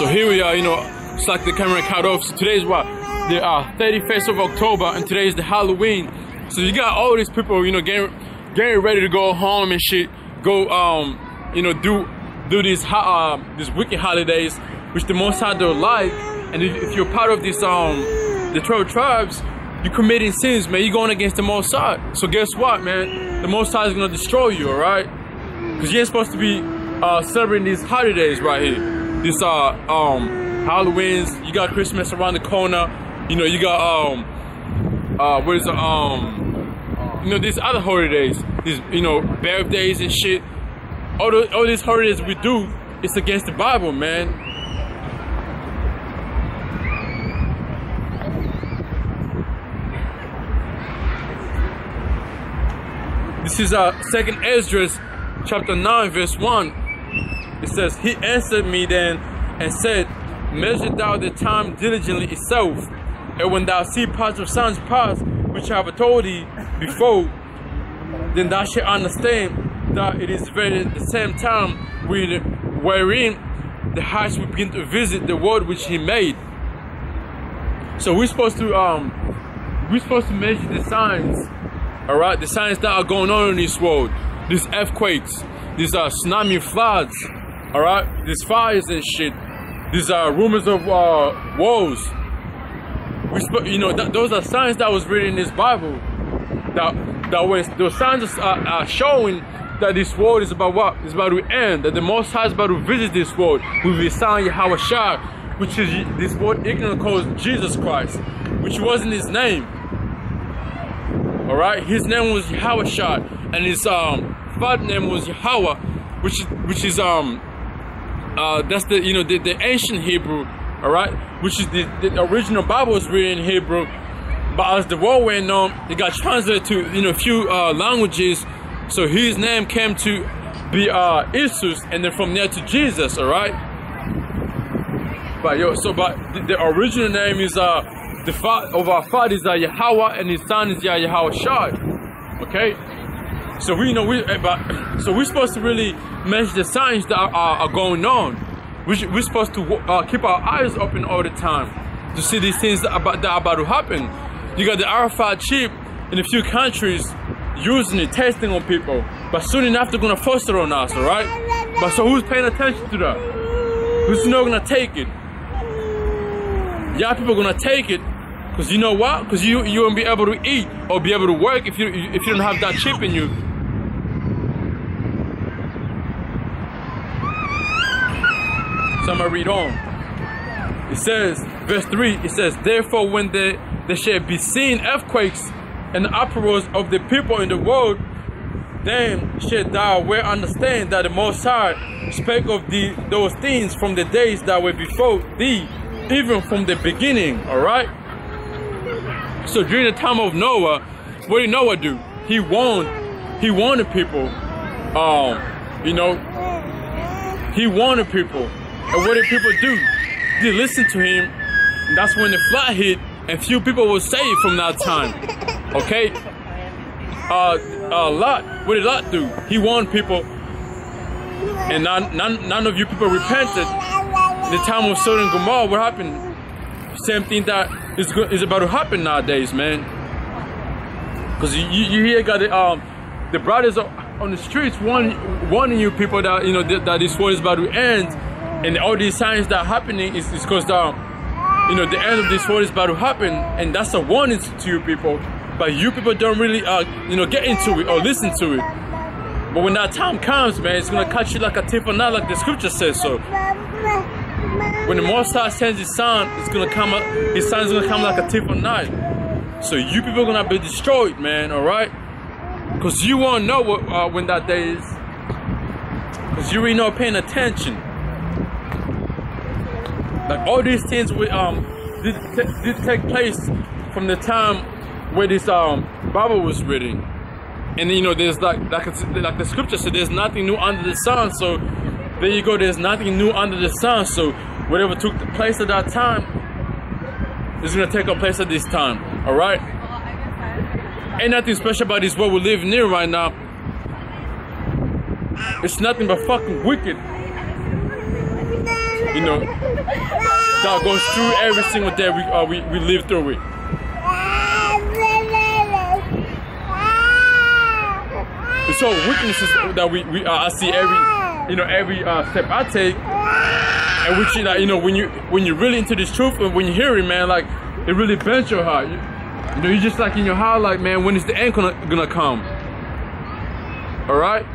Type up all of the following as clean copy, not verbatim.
So here we are, you know, it's like the camera cut off. So today's what? The 31st of October, and today is the Halloween. So you got all these people, you know, getting ready to go home and shit. Go, you know, do these wicked holidays, which the Most High don't like. And if you're part of this, the 12 tribes, you're committing sins, man. You're going against the Most High. So guess what, man? The Most High is gonna destroy you, all right? Because you ain't supposed to be celebrating these holidays right here. This Halloween's, you got Christmas around the corner. You know, you got what is it? You know, these other holidays, these, you know, birthdays and shit. All these holidays we do, it's against the Bible, man. This is 2nd Ezra chapter 9 verse 1. It says, he answered me then and said, measure thou the time diligently itself, and when thou see parts of signs pass, which I have told thee before, then thou shalt understand that it is very the same time wherein the hearts will begin to visit the world which he made. So we're supposed to measure the signs, all right, the signs that are going on in this world, these earthquakes, these tsunami floods, all right, these fires and shit, these rumors of wars. You know, those are signs that was written in this Bible. That was, those signs are showing that this world is about what? It's about to end. That the Most High is about to visit this world with his son Yahweh Shai, which is this world ignorant calls Jesus Christ, which wasn't his name. All right, his name was Yahweh Shai, and his father name was Yahweh, which is that's the, you know, the ancient Hebrew, all right, which is the original Bible was written in Hebrew, but as the war went on, it got translated to, you know, a few languages. So his name came to be Jesus, and then from there to Jesus, all right. But the original name is the father of our father is Yahweh, and his son is Yahweh Shai. Okay. So so we're supposed to really measure the signs that are going on. We're supposed to keep our eyes open all the time to see these things that are about to happen. You got the Arafat chip in a few countries using it, testing on people, but soon enough they're gonna force it on us, all right? But so who's paying attention to that? Who's not gonna take it? Yeah, people are gonna take it, because you know what? Because you won't be able to eat or be able to work if you don't have that chip in you. So I'm gonna read on. It says, verse 3, it says, therefore when there shall be seen earthquakes and the uproars of the people in the world, then shalt thou well understand that the Most High spake of those things from the days that were before thee, even from the beginning, all right? So during the time of Noah, what did Noah do? He warned the people, you know, he warned the people. And what did people do? They listened to him, and that's when the flood hit, and few people were saved from that time. Okay? Lot, what did Lot do? He warned people, and none of you people repented. The time of Sodom and Gomorrah, what happened? Same thing that is about to happen nowadays, man. Because you hear got the brothers on the streets warning you people that, you know, that this world is about to end. And all these signs that are happening is because you know, the end of this world is about to happen, and that's a warning to you people. But you people don't really you know, get into it or listen to it. But when that time comes, man, it's gonna catch you like a thief or not, like the scripture says so. When the Most High sends his son, his son is gonna come like a thief or not. So you people are gonna be destroyed, man. All right, because you won't know what, when that day is, because you really not paying attention. Like all these things did take place from the time where this Bible was written, and you know, there's like the scripture said, there's nothing new under the sun. So there you go, there's nothing new under the sun. So whatever took place at that time is gonna take place at this time. All right, ain't nothing special about this world we're living in right now. It's nothing but fucking wicked. you know, that goes through every single day we live through it. So weaknesses that I see every step I take, and which you know when you're really into this truth and when you hear it, man, like it really bends your heart. You know, you're just like in your heart, like, man, when is the end gonna come? All right,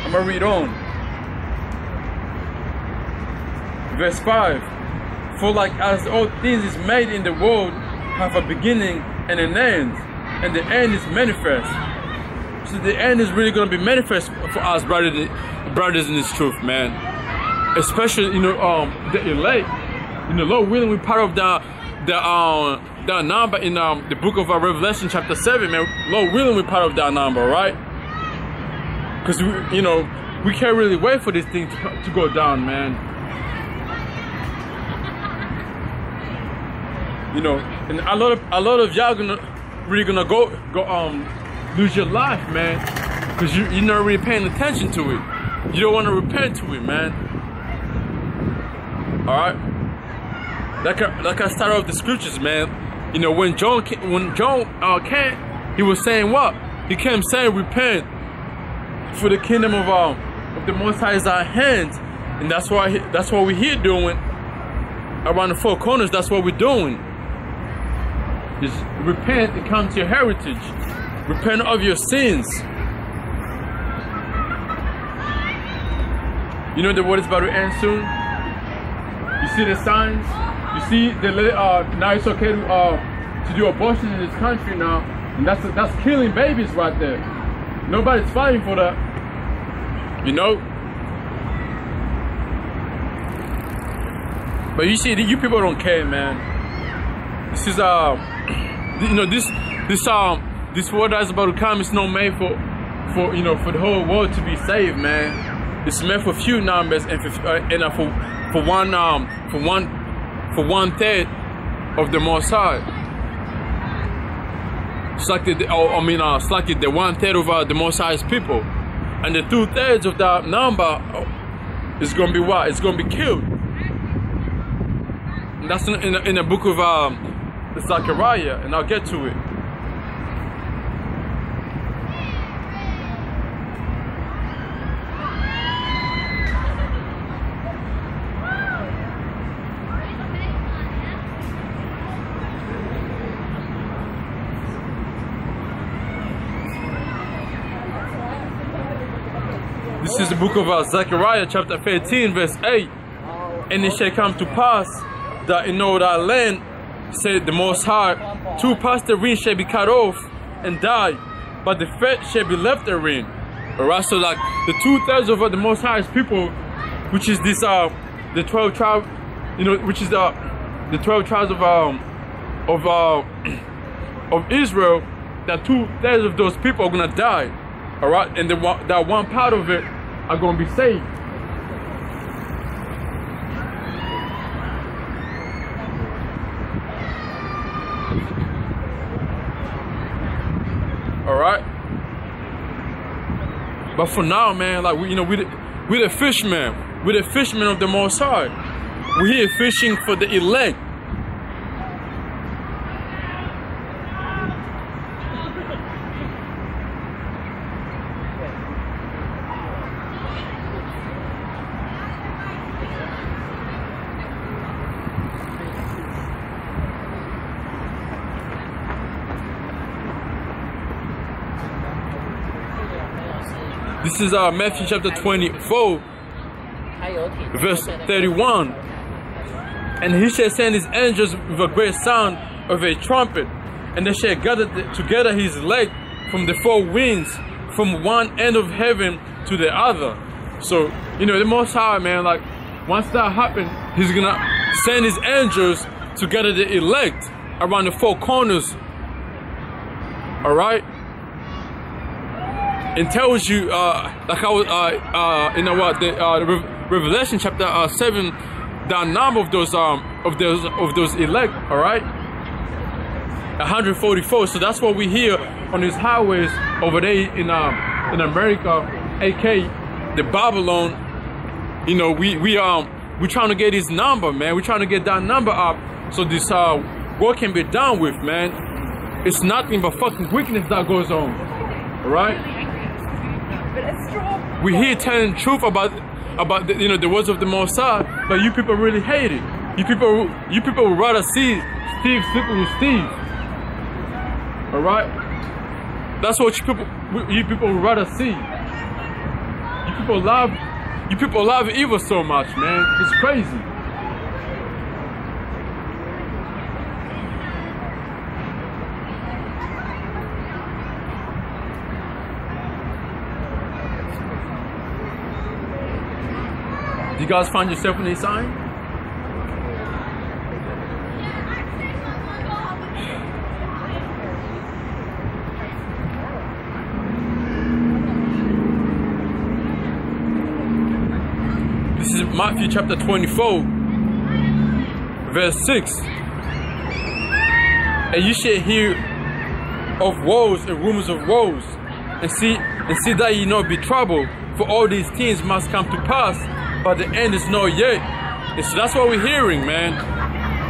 I'm gonna read on. Verse 5. For like as all things is made in the world have a beginning and an end, and the end is manifest. So the end is really going to be manifest for us, brothers in this truth, man. Especially, you know, the elect. You know, Lord willing, we're part of the number in the book of Revelation chapter 7, man. Lord willing, we're part of that number, right? Because you know, we can't really wait for this thing to go down, man. You know, and a lot of y'all really gonna go lose your life, man, because you're not really paying attention to it. You don't want to repent to it, man. All right. Like I started off the scriptures, man. You know, when John came, he was saying what? He came saying, repent, for the kingdom of the Most High is at hand, and that's what we're here doing around the four corners. That's what we're doing. Just repent and come to your heritage. Repent of your sins. You know the world is about to end soon. You see the signs. You see now it's okay to do abortion in this country now, and that's killing babies right there. Nobody's fighting for that. You know. But you see, you people don't care, man. This is you know, this world that's about to come is not made for you know, for the whole world to be saved, man. It's meant for few numbers and for one third of the Most High. It's like it's like the 1/3 of the Most High's people, and the 2/3 of that number is gonna be what? It's gonna be killed. And that's in the book of Zechariah, and I'll get to it. This is the book of Zechariah chapter 13 verse 8. And it shall come to pass that in all that land, said the Most High, 2 parts therein shall be cut off and die, but the third shall be left therein. Alright, so like the 2/3 of the Most High's people, which is this the 12 tribes, you know, which is the 12 tribes of Israel, that 2/3 of those people are gonna die. Alright, and that one part of it are gonna be saved. All right, but for now, man, like we're the fishermen. We're the fishermen of the Most High. We're here fishing for the elect. This is Matthew chapter 24, verse 31. And he shall send his angels with a great sound of a trumpet, and they shall gather together his elect from the four winds, from one end of heaven to the other. So, you know, the Most High, man, like, once that happens, he's gonna send his angels to gather the elect around the four corners. All right? It tells you, like I was, Revelation chapter 7, the number of those elect. All right, 144. So that's what we hear on these highways over there in America, aka the Babylon, You know, we trying to get his number, man. We're trying to get that number up so this work can be done with, man. It's nothing but fucking weakness that goes on. Alright? We're here telling the truth about the, you know, the words of the Most High, but you people really hate it. You people would rather see Steve sleeping with Steve. Alright? That's what you people would rather see. You people love evil so much, man. It's crazy. Do you guys find yourself in a sign? This is Matthew chapter 24, verse 6. And you shall hear of woes and rumors of woes, and see that ye not be troubled, for all these things must come to pass, but the end is not yet. And so that's what we're hearing, man.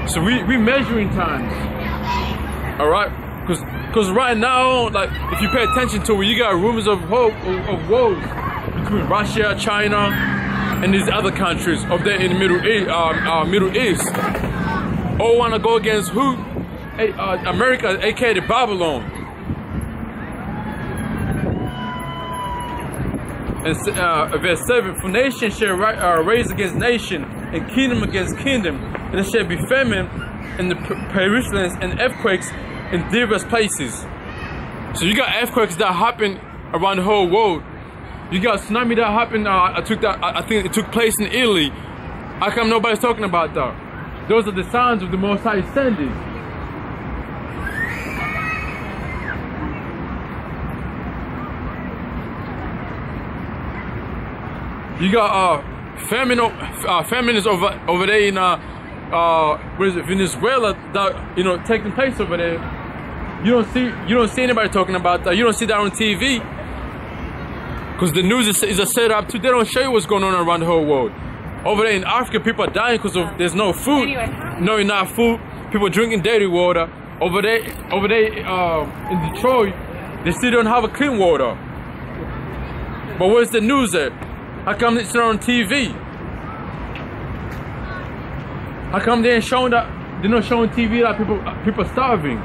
So we measuring times. Alright? Because right now, like, if you pay attention to it, you got rumors of woes between Russia, China, and these other countries up there in the Middle East. All want to go against who? America, aka the Babylon. And verse 7, for nation shall raise against nation, and kingdom against kingdom, and there shall be famine, and the pestilence and earthquakes in diverse places. So you got earthquakes that happen around the whole world. You got tsunami that happened. I think it took place in Italy. How come nobody's talking about that? Those are the signs of the Most High sending. You got famine is over there in what is it, Venezuela, that, you know, taking place over there. You don't see anybody talking about that. You don't see that on TV. Because the news is a setup too. They don't show you what's going on around the whole world. Over there in Africa, people are dying because there's no food. No enough food. People drinking dirty water. Over there in Detroit, they still don't have a clean water. But where's the news at? How come it's not on TV? How come they ain't showing that? They're not showing TV that people are starving?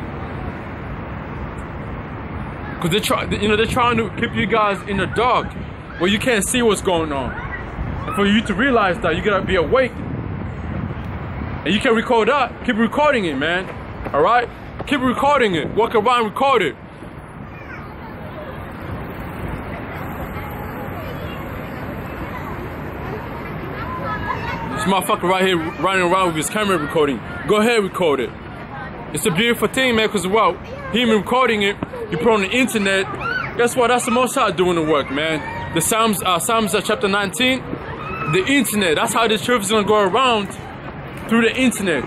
Because they're trying to keep you guys in the dark where you can't see what's going on. And for you to realize that, you gotta be awake. And you can record that. Keep recording it, man. Alright? Keep recording it. Walk around, record it. This motherfucker right here running around with his camera recording. Go ahead, record it. It's a beautiful thing, man, because, well, him recording it, you put it on the internet. Guess what? That's the Most High doing the work, man. The Psalms chapter 19, the internet. That's how this truth is gonna go around, through the internet.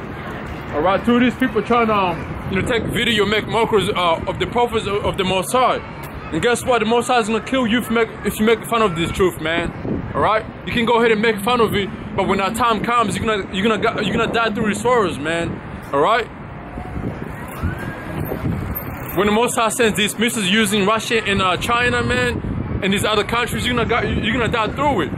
All right, through these people trying to, take video, make mockers of the prophets of the Most High. And guess what? The Most High is gonna kill you if you make fun of this truth, man. All right, you can go ahead and make fun of it, but when that time comes, you're gonna die through these sorrows, man. All right. When the Most High sends these missiles using Russia and China, man, and these other countries, you're gonna die through it.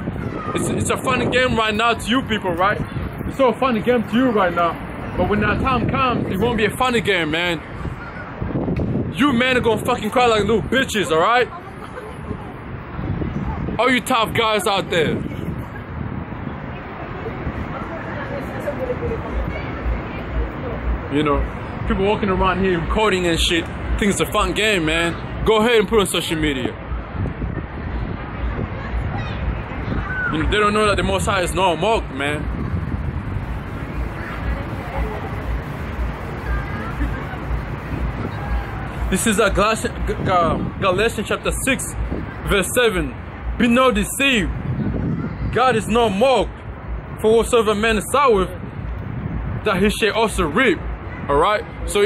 It's a funny game right now to you people, right? It's so funny game to you right now. But when that time comes, it won't be a funny game, man. You men are gonna fucking cry like little bitches, alright? All you tough guys out there. People walking around here recording and shit, think it's a fun game, man. Go ahead and put it on social media. They don't know that the Most High is not mocked, man. This is Galatians chapter 6, verse 7. Be not deceived. God is not mocked. For whatsoever man is soweth, that he shall also reap. Alright? So,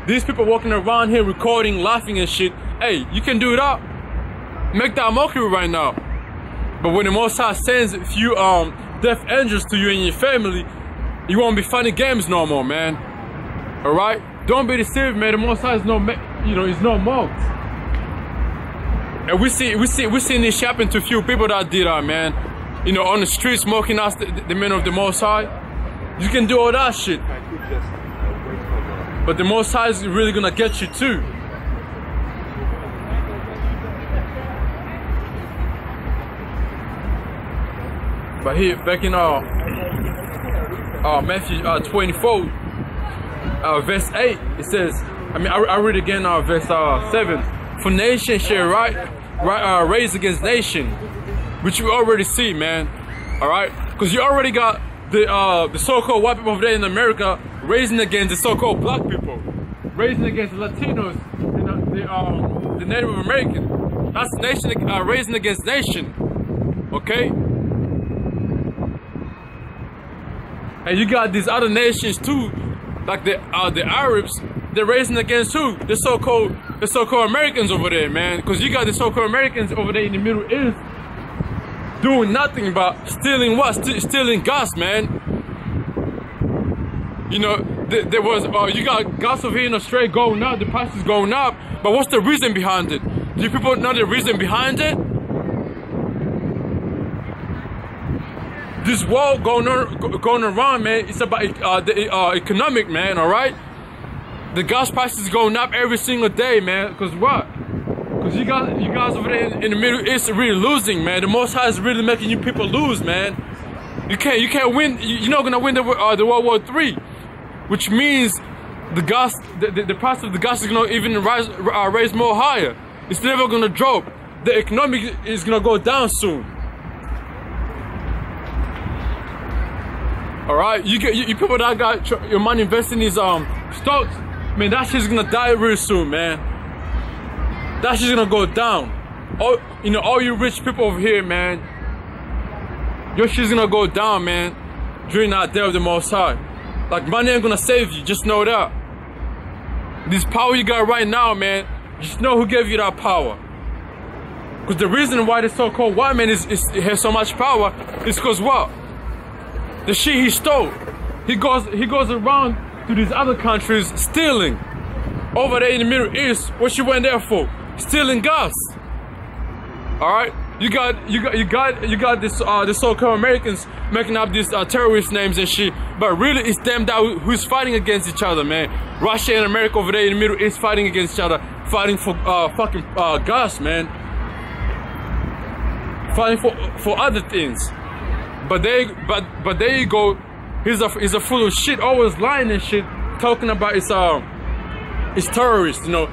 these people walking around here recording, laughing and shit. Hey, you can do that. Make that mockery right now. But when the Most High sends a few death angels to you and your family, you won't be fighting games no more, man. All right? Don't be deceived, man. The Most High is no, is no mocked. And we seen this happen to a few people that did that, man. You know, on the street smoking us, the men of the Most High. You can do all that shit. But the Most High is really gonna get you too. But here, back in Matthew 24, verse 8, it says, I read again verse 7. For nation shall raise against nation, which we already see, man. All right, because you already got the so-called white people over there in America raising against the so-called black people, raising against the Latinos, and the Native American. That's nation raising against nation. Okay. And you got these other nations too, like the Arabs. They're raising against who? The so-called Americans over there, man. Because you got the so-called Americans over there in the Middle East doing nothing but stealing what? Stealing gas, man. You know, there was you got gas over here in Australia going up. The price is going up. But what's the reason behind it? Do you people know the reason behind it? This war going around, man, it's about the economic, man, all right? The gas prices going up every single day, man, because what? Because you guys over there in the Middle East are really losing, man. The Most High is really making you people lose, man. You can't win, you're not gonna win the World War III, which means the price of the gas is gonna even raise more higher. It's never gonna drop. The economic is gonna go down soon. All right, you people that got your money invested in these stocks, man, that shit's gonna die real soon, man. That shit's gonna go down. All you rich people over here, man, your shit's gonna go down, man, during that day of the Most High. Like, money ain't gonna save you, just know that. This power you got right now, man, just know who gave you that power. Because the reason why the so-called white man has so much power is because what? The shit he stole. He goes around to these other countries stealing. Over there in the Middle East, what you went there for? Stealing gas. All right, you got this the so-called Americans making up these terrorist names and shit, but really it's them that who's fighting against each other, man. Russia and America over there in the Middle East fighting against each other, fighting for fucking gas, man. Fighting for other things. But there you go. He's a full of shit, always lying and shit, talking about it's terrorists, you know,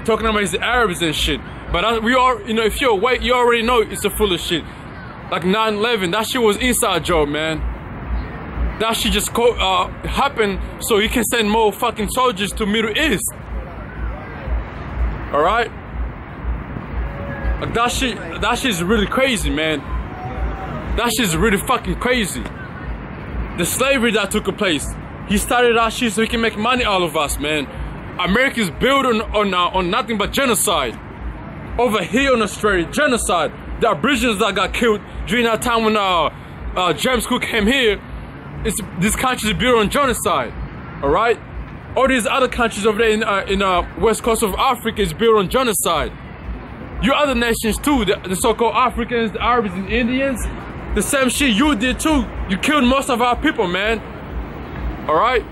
talking about it's the Arabs and shit. But we are, you know, if you're white, you already know it's a full of shit. Like 9/11, that shit was inside job, man. That shit just happened so you can send more fucking soldiers to Middle East. All right, like that shit's really crazy, man. That shit's really fucking crazy. The slavery that took place, he started that shit so he can make money out of us, man. America's built on nothing but genocide. Over here in Australia, genocide. The Aborigines that got killed during that time when James Cook came here. This country is built on genocide. All right. All these other countries over there in west coast of Africa is built on genocide. You other nations too, the so-called Africans, the Arabs, and Indians. The same shit you did too. You killed most of our people, man. All right?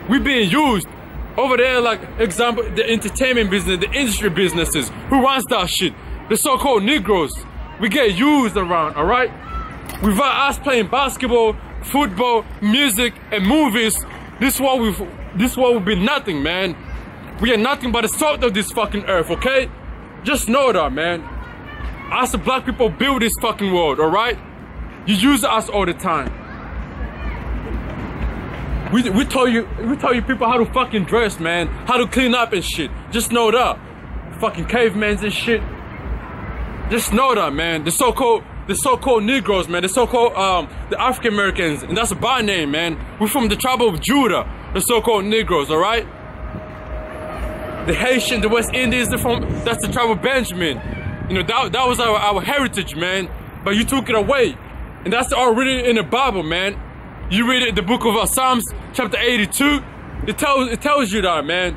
We being used. Over there, like, example, the entertainment business, the industry businesses. Who runs that shit? The so-called Negroes. We get used around, all right? Without us playing basketball, football, music, and movies, this world would be nothing, man. We are nothing but the salt of this fucking earth, okay? Just know that, man. Us the black people build this fucking world, all right? You use us all the time. We tell you people how to fucking dress, man, how to clean up and shit. Just know that. Fucking cavemans and shit. Just know that, man. The so-called Negroes, man, the so-called the African Americans, and that's a bad name, man. We're from the tribe of Judah, the so-called Negroes, all right? The Haitian, the West Indies, that's the tribe of Benjamin. You know, that was our heritage, man. but you took it away. And that's all written in the Bible, man. You read it, the book of Psalms, chapter 82. It tells you that, man.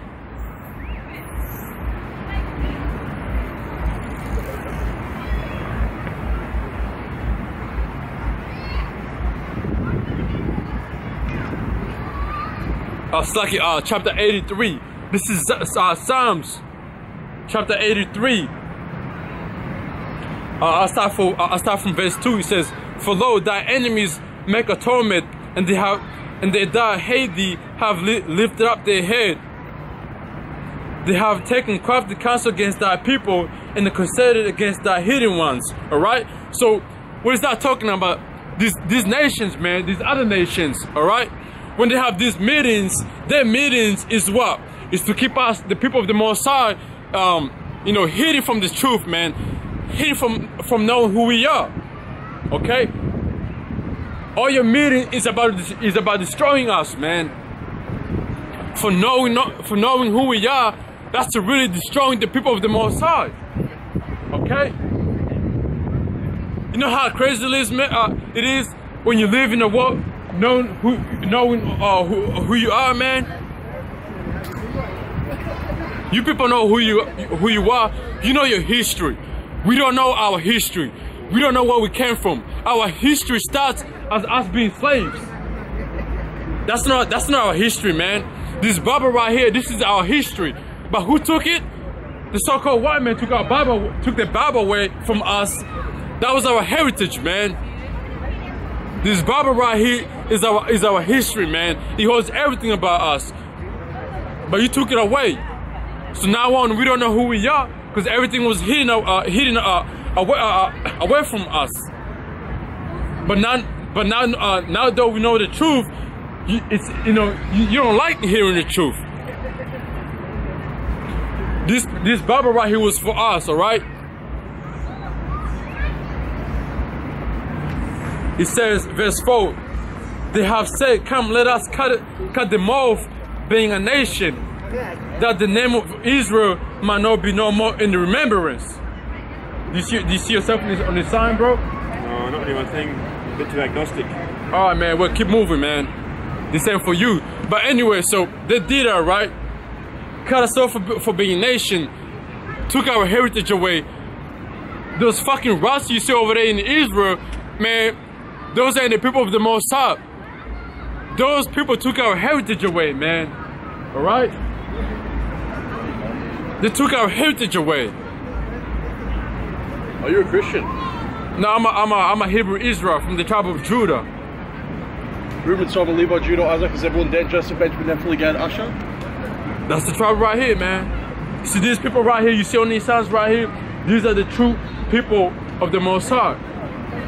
Chapter 83. This is Psalms, chapter 83. I'll start from verse 2. It says, "For lo, thy enemies make a torment, and they that hate thee have lifted up their head. They have taken crafty counsel against thy people, and concerted against thy hidden ones." All right. So what is that talking about? These nations, man. These other nations. All right. When they have these meetings, their meetings is what? Is to keep us, the people of the Most High, you know, hidden from the truth, man. Hidden from knowing who we are. Okay? All your meeting is about destroying us, man. For knowing who we are, that's really destroying the people of the Most High. Okay? You know how crazy it is when you live in a world knowing who you are, man. You people know who you are. You know your history. We don't know our history. We don't know where we came from. Our history starts as us being slaves. That's not our history, man. This Bible right here, this is our history. But who took it? The so-called white man took the Bible away from us. That was our heritage, man. This Bible right here is our history, man. It holds everything about us. But you took it away. So now on, we don't know who we are because everything was hidden away from us. But now that we know the truth, you don't like hearing the truth. This Bible right here was for us, all right? It says, verse 4, "They have said, come, let us cut them off, being a nation, that the name of Israel might not be no more in the remembrance." Do you see yourself on this sign, bro? No, not really my thing. A bit too agnostic. All right, man. Well, keep moving, man. This ain't for you. But anyway, so they did that, right? Cut us off for being a nation, took our heritage away. Those fucking rats you see over there in Israel, man, those ain't the people of the Most High. Those people took our heritage away, man. All right? They took our heritage away. Are you a Christian? No, I'm a Hebrew Israel from the tribe of Judah. Reuben, Simon, Levi, Judah, Isaac, Zebulun, Dan, Joseph, Benjamin, Naphtali, Gad, Asher? That's the tribe right here, man. See these people right here, you see on these signs right here? These are the true people of the Most High.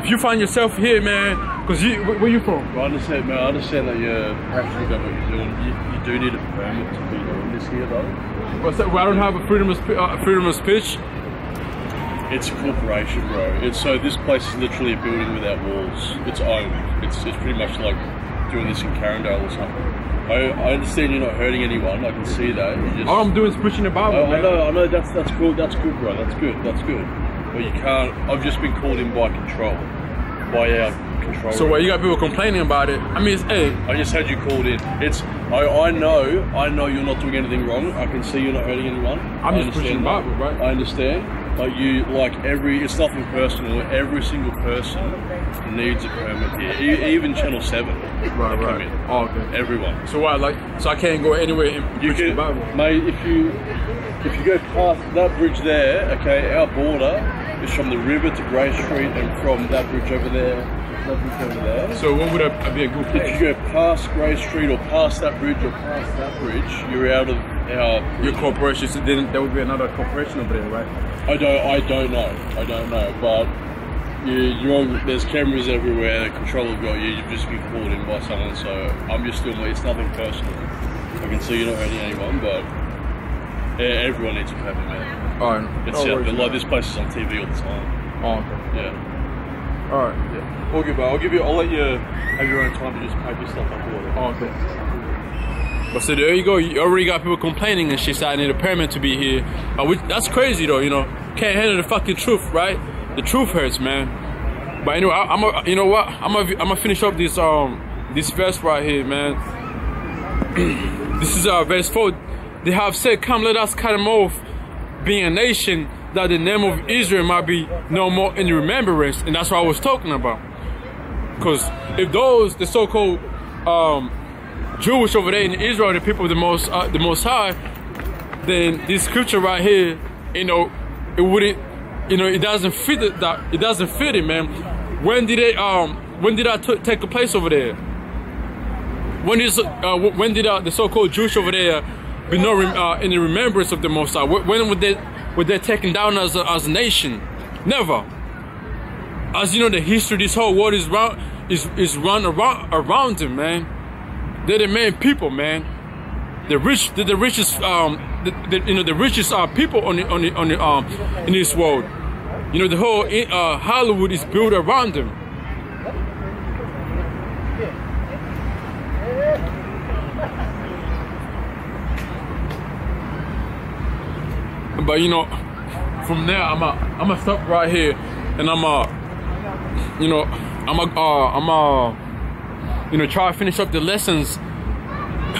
If you find yourself here, man, because where you from? Well, I understand, man. I understand that you're passionate about what you're doing. You do need a permit to be doing this here, though. What's that? Well, I don't have a freedom of speech. It's a corporation, bro. So this place is literally a building without walls. It's owned. It's pretty much like doing this in Carindale or something. I understand you're not hurting anyone. I can see that. All I'm doing is pushing the Bible. I know. That's cool. That's good, bro. That's good. But you can't. I've just been called in by our control. So what? You got people complaining about it? I mean, hey. I just had you called in. I know you're not doing anything wrong. I can see you're not hurting anyone. I'm just pushing the Bible, right? I understand. But it's nothing personal. Every single person needs a permit here. Even Channel 7. Right. Oh, okay. Everyone. So what? So I can't go anywhere and push the Bible? Mate, if you go past that bridge there, okay, our border is from the river to Grey Street, and from that bridge over there, So what would be a good place? If you go past Grey Street or past that bridge or past that bridge, you're out of our your corporation. So then there would be another corporation over there, right? I don't know, but there's cameras everywhere. The controller got you. You've just been called in by someone, so I'm just doing. It's nothing personal. I can see you're not hurting anyone, but everyone needs a permit, man. All right. It's out there. Like this place is on TV all the time. Oh, okay. Yeah. All right. Yeah. All good, bro. I'll let you have your own time to just pack your stuff up or whatever. Oh, okay. But so there you go. You already got people complaining and shit. So I need a permit to be here. That's crazy though. You know, can't handle the fucking truth, right? The truth hurts, man. But anyway, you know what? I'm gonna finish up this this verse right here, man. This is verse 4. They have said, "Come, let us cut them off, being a nation, that the name of Israel might be no more in remembrance." And that's what I was talking about. Because if the so-called Jewish over there in Israel, the people of the Most High, then this scripture right here, you know, it wouldn't, you know, it doesn't fit it. It doesn't fit it, man. When did that take place over there? When did the so-called Jewish over there be no in the remembrance of the Most High? When were they taken down as a nation? Never. As you know, the history of this whole world is run around them, man. They're the main people, man. They're the richest, you know, the richest people in this world. You know, the whole Hollywood is built around them. But you know, from there, I'm gonna stop right here, and you know, you know, try to finish up the lessons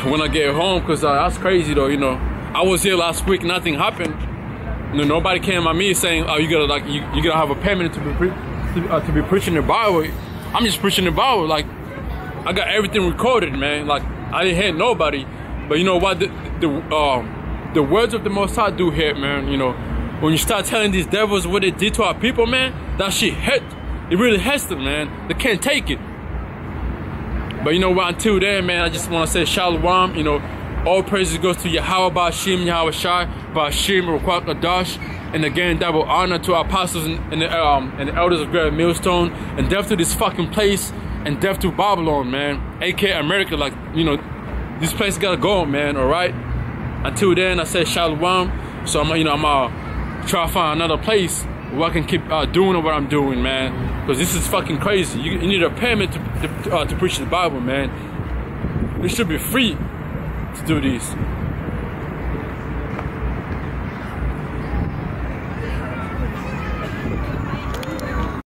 when I get home, cause that's crazy though. You know, I was here last week, nothing happened. You know, nobody came at me saying, "Oh, you gotta you gotta have a permit to be preaching the Bible." I'm just preaching the Bible. Like, I got everything recorded, man. Like, I didn't hit nobody. But you know what? The words of the Most High do hurt, man. You know, when you start telling these devils what they did to our people, man, that shit hurt. It really hurts them, man. They can't take it. But you know what? Until then, man, I just want to say Shalom. You know, all praises goes to Yahweh Ba'ashim, Yahweh Shai, Ba'ashim, Rukwak Adash. And again, double honor to our apostles and the elders of Great Millstone. And death to this fucking place. And death to Babylon, man. A.K.A. America. Like, you know, this place gotta go, man. All right. Until then, I say Shalom. So I'm gonna try to find another place where I can keep doing what I'm doing, man. Because this is fucking crazy. You need a permit to preach the Bible, man. It should be free to do this.